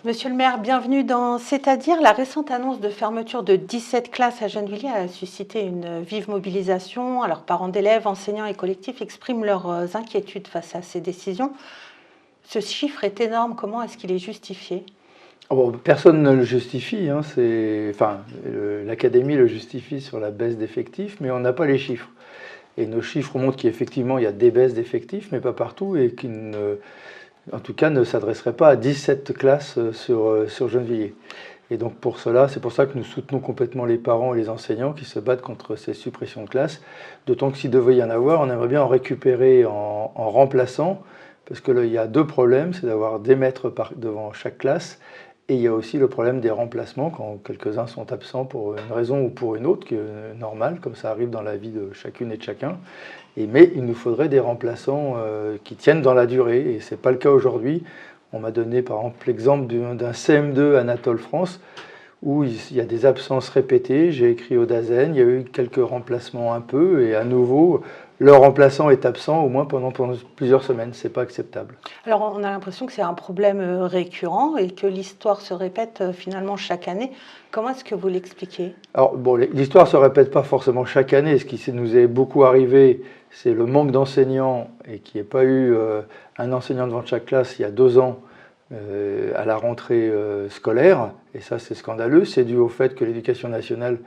Monsieur le maire, bienvenue dans C'est-à-dire. La récente annonce de fermeture de 17 classes à Gennevilliers a suscité une vive mobilisation. Alors, parents d'élèves, enseignants et collectifs expriment leurs inquiétudes face à ces décisions. Ce chiffre est énorme. Comment est-ce qu'il est justifié? Bon, personne ne le justifie, hein, l'académie le justifie sur la baisse d'effectifs, mais on n'a pas les chiffres. Et nos chiffres montrent qu'effectivement il y a des baisses d'effectifs, mais pas partout, et qui en tout cas ne s'adresseraient pas à 17 classes sur Gennevilliers. Et donc c'est pour ça que nous soutenons complètement les parents et les enseignants qui se battent contre ces suppressions de classes, d'autant que s'il devait y en avoir, on aimerait bien en récupérer en remplaçant, parce que là, il y a deux problèmes, c'est d'avoir des maîtres devant chaque classe. Et il y a aussi le problème des remplacements, quand quelques-uns sont absents pour une raison ou pour une autre, qui est normale, comme ça arrive dans la vie de chacune et de chacun. Mais il nous faudrait des remplaçants qui tiennent dans la durée, et ce n'est pas le cas aujourd'hui. On m'a donné par exemple l'exemple d'un CM2 Anatole France, où il y a des absences répétées. J'ai écrit au DAZEN, il y a eu quelques remplacements un peu, et à nouveau, le remplaçant est absent au moins pendant plusieurs semaines. Ce n'est pas acceptable. Alors, on a l'impression que c'est un problème récurrent et que l'histoire se répète finalement chaque année. Comment est-ce que vous l'expliquez? Alors, bon, l'histoire ne se répète pas forcément chaque année. Ce qui nous est beaucoup arrivé, c'est le manque d'enseignants et qu'il n'y ait pas eu un enseignant devant chaque classe il y a 2 ans à la rentrée scolaire. Et ça, c'est scandaleux. C'est dû au fait que l'éducation nationale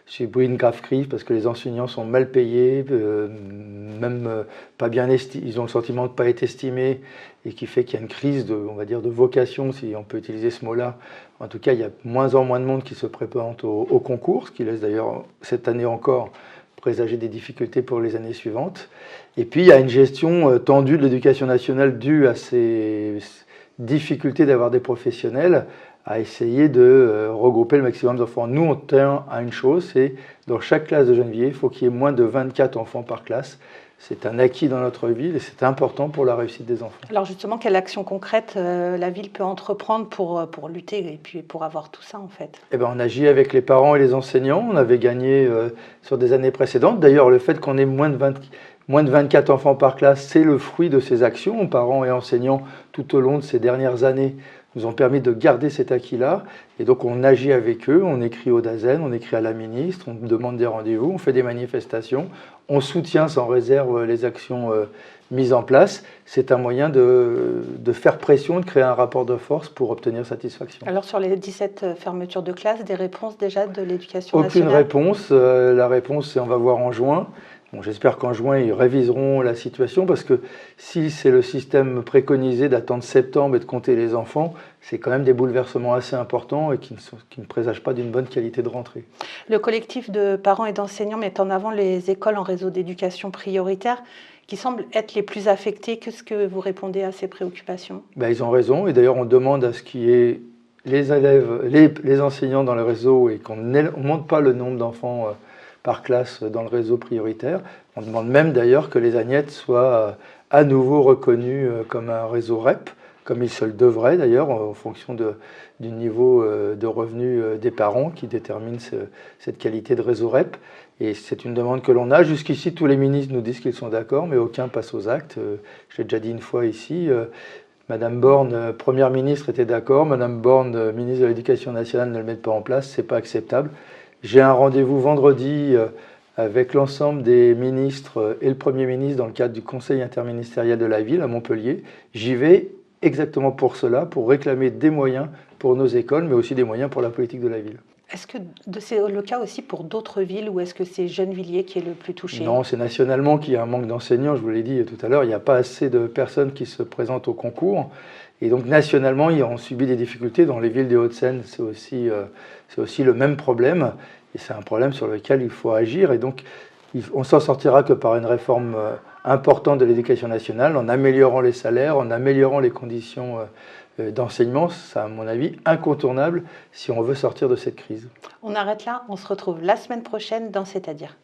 subit une grave crise parce que les enseignants sont mal payés, même pas bien estimés, ils ont le sentiment de ne pas être estimés, et qui fait qu'il y a une crise on va dire, de vocation, si on peut utiliser ce mot-là. En tout cas, il y a moins en moins de monde qui se présente au concours, ce qui laisse d'ailleurs cette année encore présager des difficultés pour les années suivantes. Et puis, il y a une gestion tendue de l'éducation nationale due à ces difficultés d'avoir des professionnels, à essayer de regrouper le maximum d'enfants. Nous, on tient à une chose, c'est dans chaque classe de Gennevilliers, il faut qu'il y ait moins de 24 enfants par classe. C'est un acquis dans notre ville et c'est important pour la réussite des enfants. Alors justement, quelle action concrète la ville peut entreprendre pour lutter et puis pour avoir tout ça en fait? Eh bien, on agit avec les parents et les enseignants. On avait gagné sur des années précédentes. D'ailleurs, le fait qu'on ait moins de 24 enfants par classe, c'est le fruit de ces actions. Parents et enseignants, tout au long de ces dernières années, nous ont permis de garder cet acquis-là. Et donc, on agit avec eux, on écrit au DAZEN, on écrit à la ministre, on demande des rendez-vous, on fait des manifestations, on soutient sans réserve les actions mises en place. C'est un moyen de faire pression, de créer un rapport de force pour obtenir satisfaction. Alors, sur les 17 fermetures de classes, des réponses déjà de l'éducation nationale? Aucune réponse. La réponse, c'est on va voir en juin. Bon, j'espère qu'en juin, ils réviseront la situation parce que si c'est le système préconisé d'attendre septembre et de compter les enfants, c'est quand même des bouleversements assez importants et qui ne présagent pas d'une bonne qualité de rentrée. Le collectif de parents et d'enseignants met en avant les écoles en réseau d'éducation prioritaire qui semblent être les plus affectées. Qu'est-ce que vous répondez à ces préoccupations? Ils ont raison et d'ailleurs on demande à ce qu'il y ait les élèves, les enseignants dans le réseau et qu'on ne monte pas le nombre d'enfants par classe dans le réseau prioritaire. On demande même d'ailleurs que les Agnettes soient à nouveau reconnues comme un réseau REP, comme il se le devrait d'ailleurs, en fonction du niveau de revenus des parents qui détermine cette qualité de réseau REP. Et c'est une demande que l'on a. Jusqu'ici, tous les ministres nous disent qu'ils sont d'accord, mais aucun passe aux actes. Je l'ai déjà dit une fois ici. Madame Borne, Première ministre, était d'accord. Madame Borne, ministre de l'Éducation nationale, ne le met pas en place. Ce n'est pas acceptable. J'ai un rendez-vous vendredi avec l'ensemble des ministres et le Premier ministre dans le cadre du Conseil interministériel de la ville à Montpellier. J'y vais exactement pour cela, pour réclamer des moyens pour nos écoles, mais aussi des moyens pour la politique de la ville. Est-ce que c'est le cas aussi pour d'autres villes ou est-ce que c'est Gennevilliers qui est le plus touché? Non, c'est nationalement qu'il y a un manque d'enseignants, je vous l'ai dit tout à l'heure, il n'y a pas assez de personnes qui se présentent au concours. Et donc nationalement, on subit des difficultés. Dans les villes des Hauts-de-Seine, c'est aussi le même problème. Et c'est un problème sur lequel il faut agir. Et donc, on s'en sortira que par une réforme importante de l'éducation nationale, en améliorant les salaires, en améliorant les conditions d'enseignement. C'est, à mon avis, incontournable si on veut sortir de cette crise. On arrête là, on se retrouve la semaine prochaine dans C'est-à-dire.